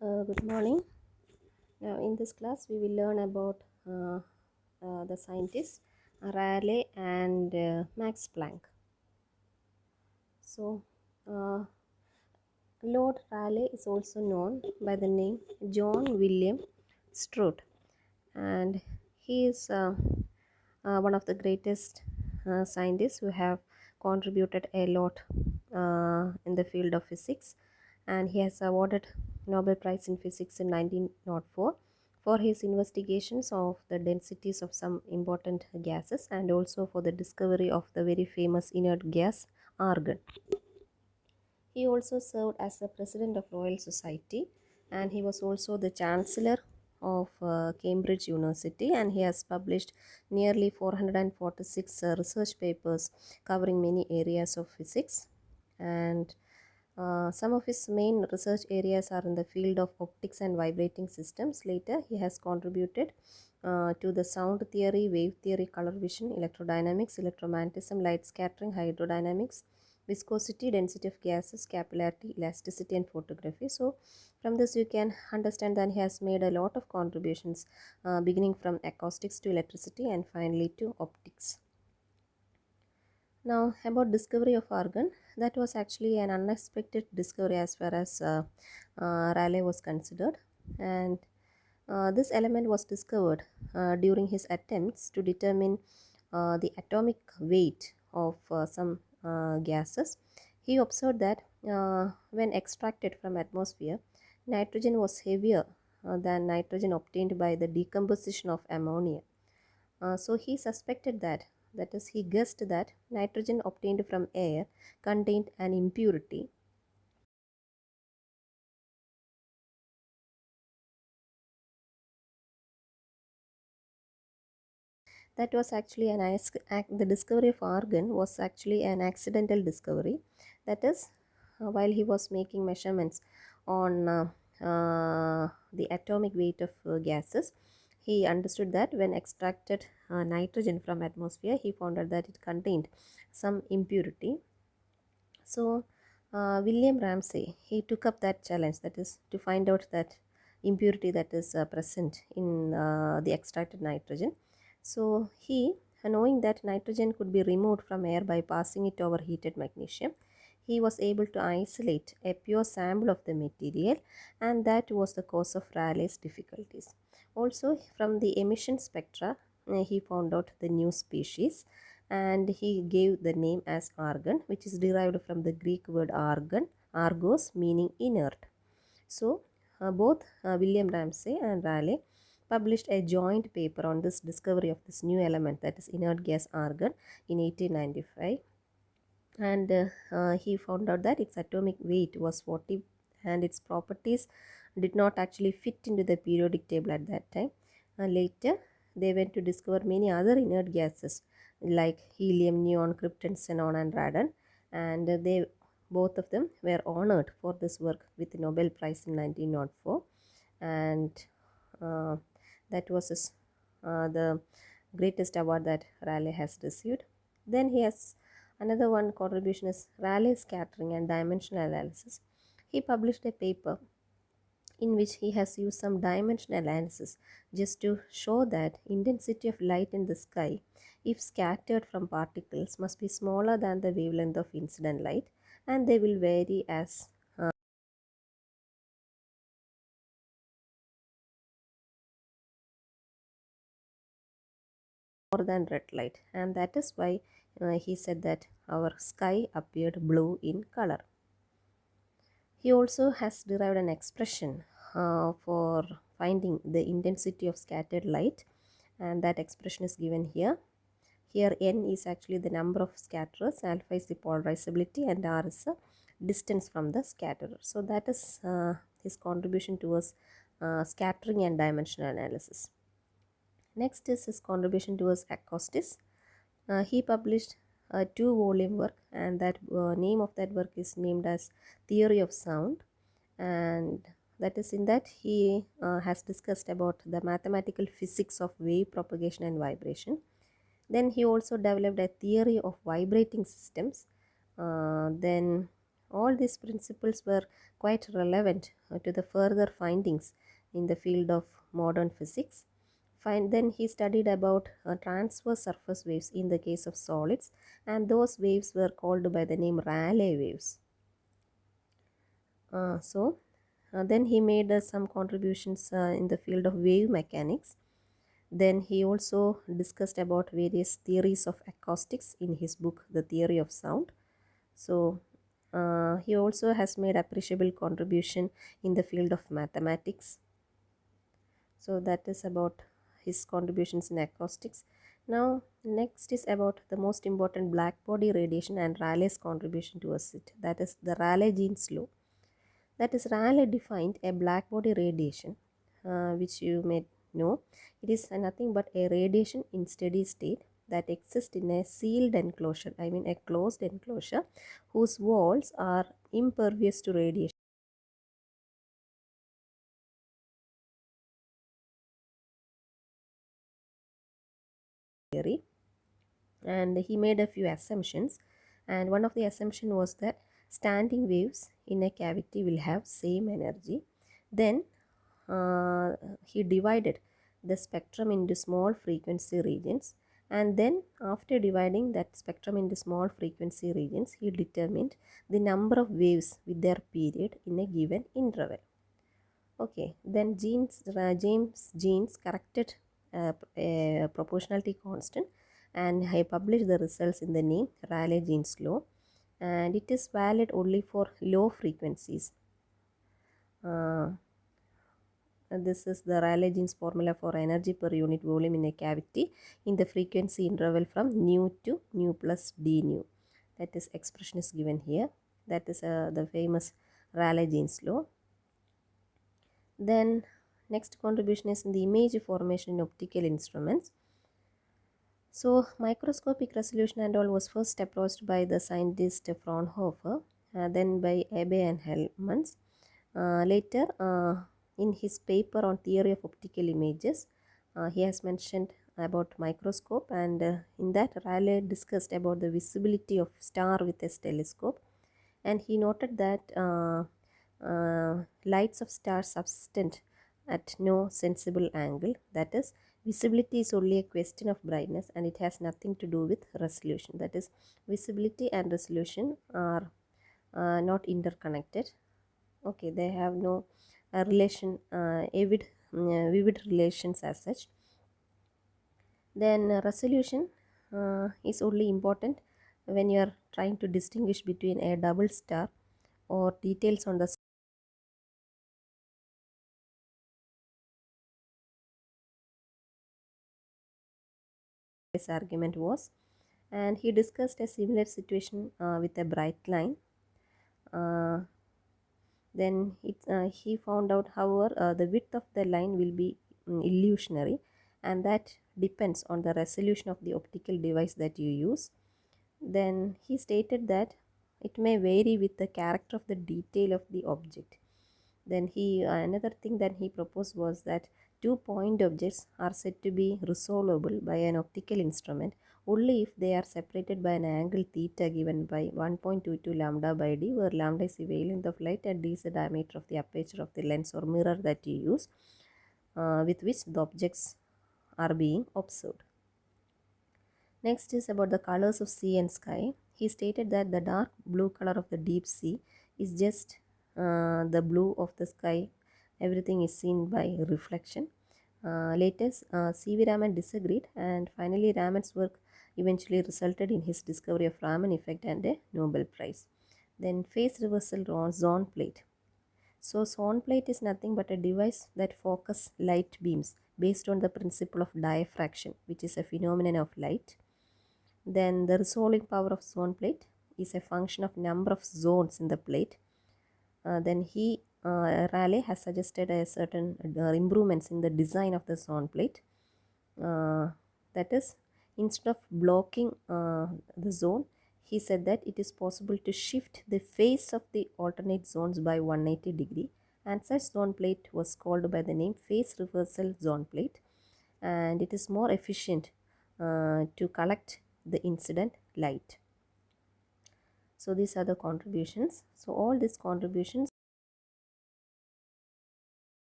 Good morning. Now, in this class, we will learn about the scientists Rayleigh and Max Planck. So, uh, Lord Rayleigh is also known by the name John William Strutt, and he is one of the greatest scientists who have contributed a lot in the field of physics, and he has awarded Nobel Prize in Physics in 1904 for his investigations of the densities of some important gases and also for the discovery of the very famous inert gas argon. He also served as the president of Royal Society, and he was also the chancellor of Cambridge University, and he has published nearly 446 research papers covering many areas of physics. And some of his main research areas are in the field of optics and vibrating systems. Later, he has contributed to the sound theory, wave theory, color vision, electrodynamics, electromagnetism, light scattering, hydrodynamics, viscosity, density of gases, capillarity, elasticity, and photography. So, from this, you can understand that he has made a lot of contributions, beginning from acoustics to electricity and finally to optics. Now, about discovery of argon, that was actually an unexpected discovery as far as Rayleigh was considered, and this element was discovered during his attempts to determine the atomic weight of some gases. He observed that when extracted from atmosphere, nitrogen was heavier than nitrogen obtained by the decomposition of ammonia. So he suspected that is, he guessed that nitrogen obtained from air contained an impurity that was actually the discovery of argon was actually an accidental discovery. That is, while he was making measurements on the atomic weight of gases, he understood that when extracted nitrogen from atmosphere, he found out that it contained some impurity. So, William Ramsay, he took up that challenge, that is to find out that impurity that is present in the extracted nitrogen. So, he, knowing that nitrogen could be removed from air by passing it over heated magnesium, he was able to isolate a pure sample of the material, and that was the cause of Raleigh's difficulties. Also, from the emission spectra, he found out the new species, and he gave the name as argon, which is derived from the Greek word argos, meaning inert. So, both William Ramsay and Rayleigh published a joint paper on this discovery of this new element, that is inert gas argon, in 1895, and he found out that its atomic weight was 40 and its properties did not actually fit into the periodic table at that time. Later, they went to discover many other inert gases like helium, neon, krypton, xenon, and radon, and they both of them were honored for this work with the Nobel Prize in 1904, and uh, that was the greatest award that Rayleigh has received. Then he has another one contribution is Rayleigh scattering and dimensional analysis. He published a paper in which he has used some dimensional analysis just to show that intensity of light in the sky, if scattered from particles, must be smaller than the wavelength of incident light, and they will vary as more than red light, and that is why he said that our sky appeared blue in color. He also has derived an expression for finding the intensity of scattered light, and that expression is given here. Here n is actually the number of scatterers, alpha is the polarizability, and r is the distance from the scatterer. So that is his contribution towards scattering and dimensional analysis. Next is his contribution towards acoustics. He published a two-volume work, and that name of that work is named as Theory of Sound, and that is in that he has discussed about the mathematical physics of wave propagation and vibration. Then he also developed a theory of vibrating systems. Then All these principles were quite relevant to the further findings in the field of modern physics. Then he studied about transverse surface waves in the case of solids, and those waves were called by the name Rayleigh waves. Then he made some contributions in the field of wave mechanics. Then he also discussed about various theories of acoustics in his book, The Theory of Sound. So he also has made appreciable contribution in the field of mathematics. So that is about his contributions in acoustics. Now next is about the most important black body radiation and Rayleigh's contribution towards it. That is the Rayleigh-Jeans law. That is, Rayleigh defined a black body radiation, which you may know. It is nothing but a radiation in steady state that exists in a sealed enclosure, I mean a closed enclosure, whose walls are impervious to radiation. Theory. And he made a few assumptions, and one of the assumption was that standing waves in a cavity will have same energy. Then uh, he divided the spectrum into small frequency regions, and then after dividing that spectrum into small frequency regions, he determined the number of waves with their period in a given interval. Okay, then James Jeans corrected a proportionality constant, and I published the results in the name Rayleigh-Jeans law, and it is valid only for low frequencies. Uh, this is the Rayleigh-Jeans formula for energy per unit volume in a cavity in the frequency interval from nu to nu plus d nu. That is expression is given here. That is the famous Rayleigh-Jeans law. Then next contribution is in the image formation in optical instruments. So microscopic resolution and all was first approached by the scientist Fraunhofer, then by Abbe and Hellmans. Later, in his paper on theory of optical images, he has mentioned about microscope, and in that Rayleigh discussed about the visibility of star with a telescope, and he noted that lights of stars subsist at no sensible angle. That is, visibility is only a question of brightness, and it has nothing to do with resolution. That is, visibility and resolution are not interconnected. Okay, they have no relation, vivid relations as such. Then resolution is only important when you are trying to distinguish between a double star or details on the his argument was. And he discussed a similar situation with a bright line. Uh, then he found out, however, the width of the line will be illusionary, and that depends on the resolution of the optical device that you use. Then he stated that it may vary with the character of the detail of the object. Then he another thing that he proposed was that two point objects are said to be resolvable by an optical instrument only if they are separated by an angle theta given by 1.22 lambda by d, where lambda is the wavelength of light and d is the diameter of the aperture of the lens or mirror that you use with which the objects are being observed. Next is about the colors of sea and sky. He stated that the dark blue color of the deep sea is just the blue of the sky. Everything is seen by reflection. Later, C.V. Raman disagreed, and finally Raman's work eventually resulted in his discovery of Raman effect and a Nobel Prize. Then phase reversal zone plate. So zone plate is nothing but a device that focuses light beams based on the principle of diffraction, which is a phenomenon of light. Then the resolving power of zone plate is a function of number of zones in the plate. Then Rayleigh has suggested a certain improvements in the design of the zone plate. That is, instead of blocking the zone, he said that it is possible to shift the face of the alternate zones by 180 degree, and such zone plate was called by the name phase reversal zone plate, and it is more efficient to collect the incident light. So these are the contributions. So all these contributions.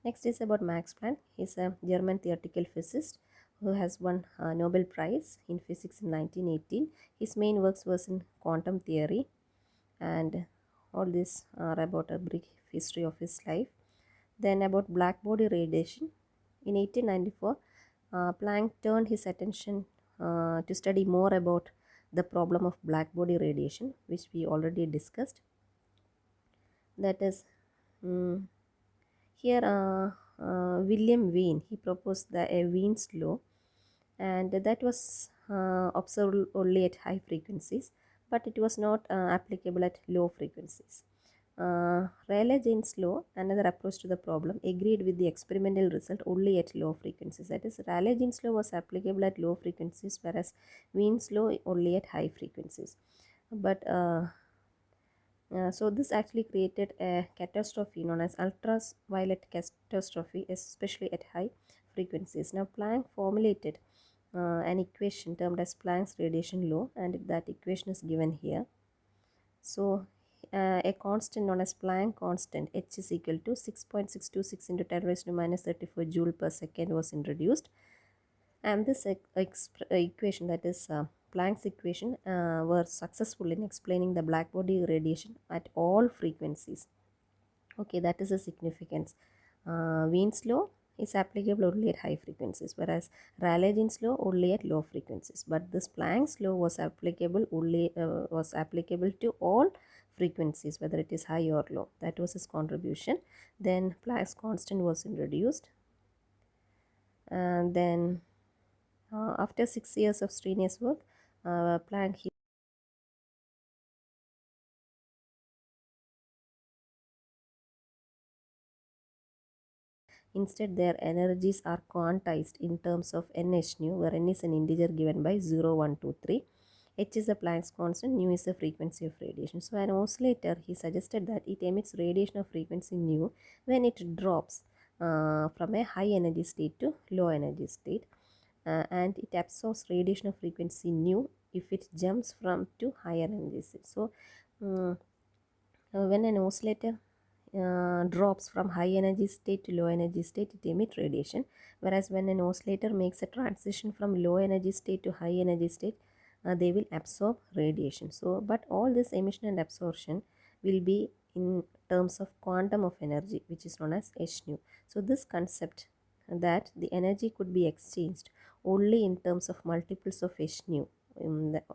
Next is about Max Planck. He's a German theoretical physicist who has won a Nobel Prize in physics in 1918. His main works was in quantum theory, and all this are about a brief history of his life. Then about black body radiation. In 1894, Planck turned his attention to study more about the problem of black body radiation, which we already discussed. That is, mm, here William Wien, he proposed the Wien's law, and that was observed only at high frequencies, but it was not applicable at low frequencies. Rayleigh-Jean's law, another approach to the problem, agreed with the experimental result only at low frequencies. That is, Rayleigh-Jean's law was applicable at low frequencies, whereas Wien's law only at high frequencies. But so this actually created a catastrophe known as ultraviolet catastrophe, especially at high frequencies. Now Planck formulated an equation termed as Planck's radiation law, and that equation is given here. So a constant known as Planck constant, H is equal to 6.626 into 10 raised to minus 34 joule per second was introduced, and this equation, that is Planck's equation, were successful in explaining the black body radiation at all frequencies. Okay, that is the significance. Wien's law is applicable only at high frequencies, whereas Rayleigh-Jean's law only at low frequencies. But this Planck's law was applicable to all frequencies, whether it is high or low. That was his contribution. Then Planck's constant was introduced, and then after 6 years of strenuous work, Planck instead, their energies are quantized in terms of nh nu, where n is an integer given by 0, 1, 2, 3. H is the Planck's constant, nu is the frequency of radiation. So an oscillator, he suggested that it emits radiation of frequency nu when it drops from a high energy state to low energy state, and it absorbs radiation of frequency nu if it jumps from to higher energy state. So when an oscillator drops from high energy state to low energy state, it emits radiation, whereas when an oscillator makes a transition from low energy state to high energy state, they will absorb radiation. So but all this emission and absorption will be in terms of quantum of energy, which is known as h nu. So this concept that the energy could be exchanged only in terms of multiples of h nu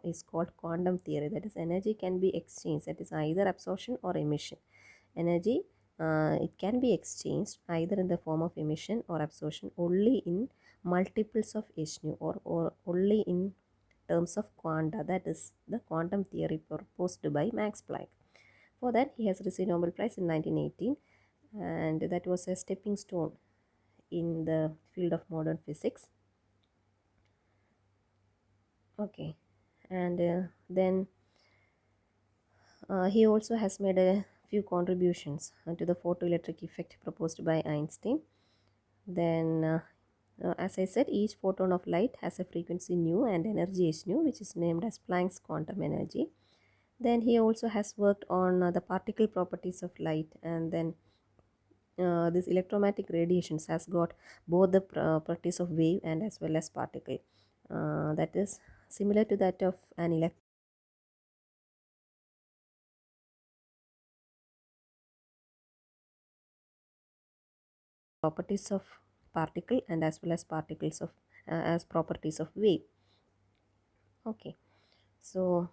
is called quantum theory. That is, energy can be exchanged, that is either absorption or emission. Energy, it can be exchanged either in the form of emission or absorption only in multiples of h nu, or only in terms of quanta. That is the quantum theory proposed by Max Planck. For that, he has received Nobel Prize in 1918, and that was a stepping stone in the field of modern physics. Okay, and then he also has made a few contributions to the photoelectric effect proposed by Einstein. Then as I said, each photon of light has a frequency nu and energy h nu, which is named as Planck's quantum energy. Then he also has worked on the particle properties of light, and then this electromagnetic radiations has got both the properties of wave and as well as particle. That is similar to that of an properties of particle and as well as particles of as properties of wave. Okay, so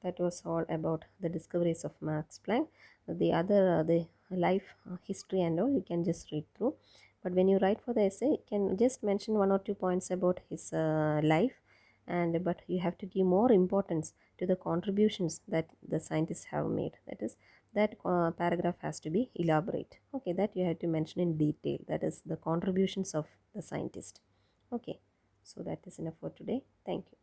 that was all about the discoveries of Max Planck. The other the life history and all you can just read through, but when you write for the essay, you can just mention 1 or 2 points about his life, and but you have to give more importance to the contributions that the scientists have made. That is, that paragraph has to be elaborate. Okay, that you have to mention in detail, that is the contributions of the scientist. Okay, so that is enough for today. Thank you.